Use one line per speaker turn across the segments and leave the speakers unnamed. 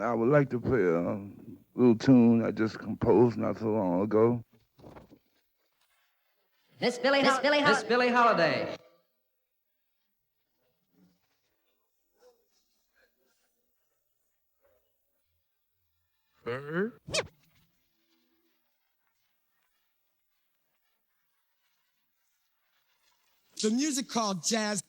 I would like to play a little tune I just composed not so long ago.
Miss Billie Holiday.
Bird.
The music called jazz.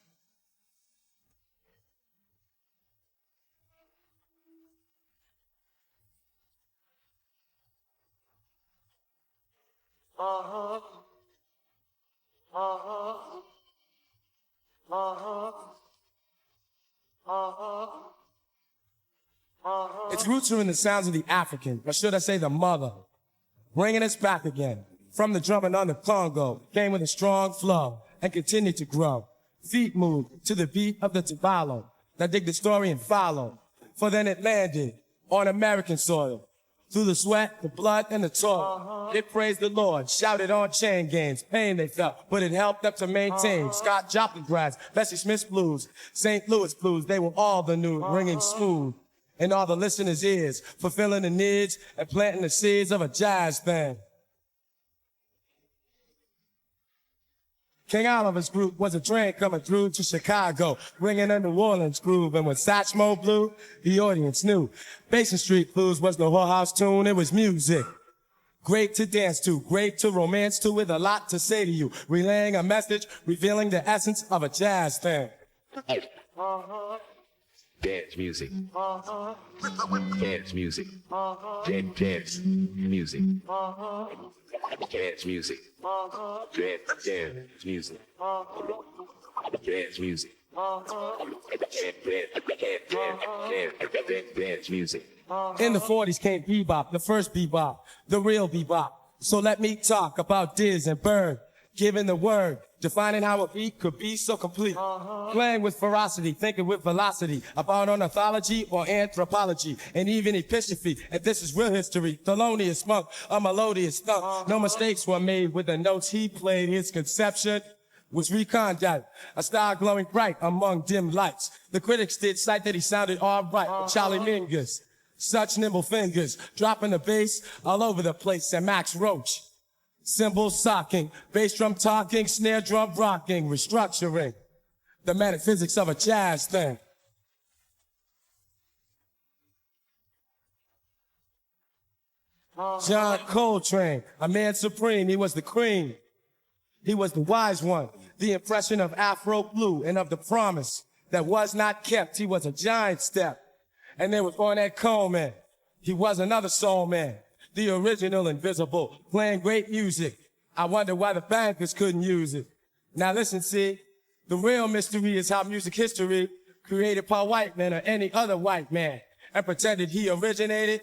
Its roots are in the sounds of the African, or should I say the mother, bringing us back again. From the drumming on the Congo, came with a strong flow and continued to grow. Feet moved to the beat of the tabalo. Now dig the story and follow. For then it landed on American soil. Through the sweat, the blood, and the toil. It praised the Lord, shouted on chain gangs. Pain they felt, but it helped them to maintain. Scott Joplin grads, Bessie Smith's blues, St. Louis blues, they were all the new, ringing smooth in all the listeners' ears, fulfilling the needs and planting the seeds of a jazz band. King Oliver's group was a train coming through to Chicago, bringing a New Orleans groove. And when Satchmo blew, the audience knew. Basin Street Blues was the whorehouse tune. It was music. Great to dance to, great to romance to, with a lot to say to you. Relaying a message, revealing the essence of a jazz thing.
Dance music. Dance music. Dance music. Dance music. Dance music. Dance music. Dance music.
In the 40s came bebop, the first bebop, the real bebop. So let me talk about Diz and Bird, giving the word, defining how a beat could be so complete. Playing with ferocity, thinking with velocity, about ornithology or anthropology, and even epistrophe. And this is real history. Thelonious Monk, a melodious thunk. No mistakes were made with the notes he played. His conception was recondite, a star glowing bright among dim lights. The critics did cite that he sounded all right with Charlie Mingus. Such nimble fingers, dropping the bass all over the place. And Max Roach, cymbals socking, bass drum talking, snare drum rocking, restructuring the metaphysics of a jazz thing. John Coltrane, a man supreme, he was the cream. He was the wise one, the impression of Afro blue and of the promise that was not kept. He was a giant step. And there was Ornette Coleman. He was another soul man, the original invisible, playing great music. I wonder why the bankers couldn't use it. Now listen, see, the real mystery is how music history created by white men or any other white man and pretended he originated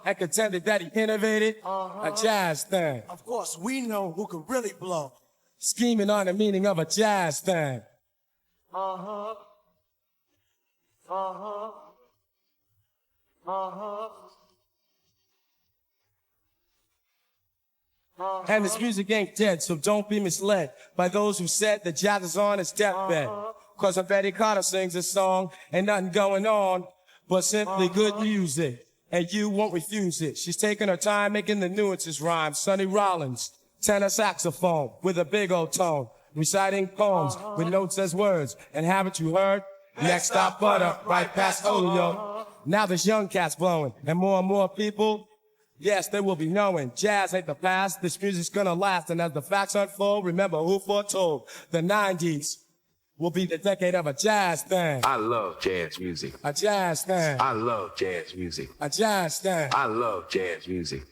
and contended that he innovated a jazz thing. Of course, we know who can really blow. Scheming on the meaning of a jazz thing. And this music ain't dead, so don't be misled by those who said that jazz is on its deathbed. Cause when Betty Carter sings this song, ain't nothing going on but simply good music. And you won't refuse it. She's taking her time making the nuances rhyme. Sonny Rollins, tenor saxophone with a big old tone, reciting poems with notes as words. And haven't you heard? Next stop Butter, right past Olio. Now there's young cats blowing, and more people, yes, they will be knowing. Jazz ain't the past, this music's gonna last. And as the facts unfold, remember who foretold the 90s will be the decade of a jazz thing.
I love jazz music.
A jazz thing.
I love jazz music.
A jazz thing.
I love jazz music.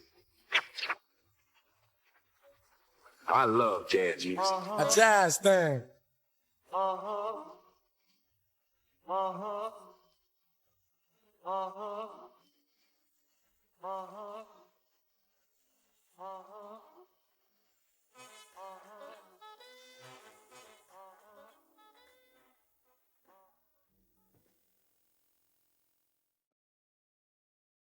I love jazz music.
A jazz thing.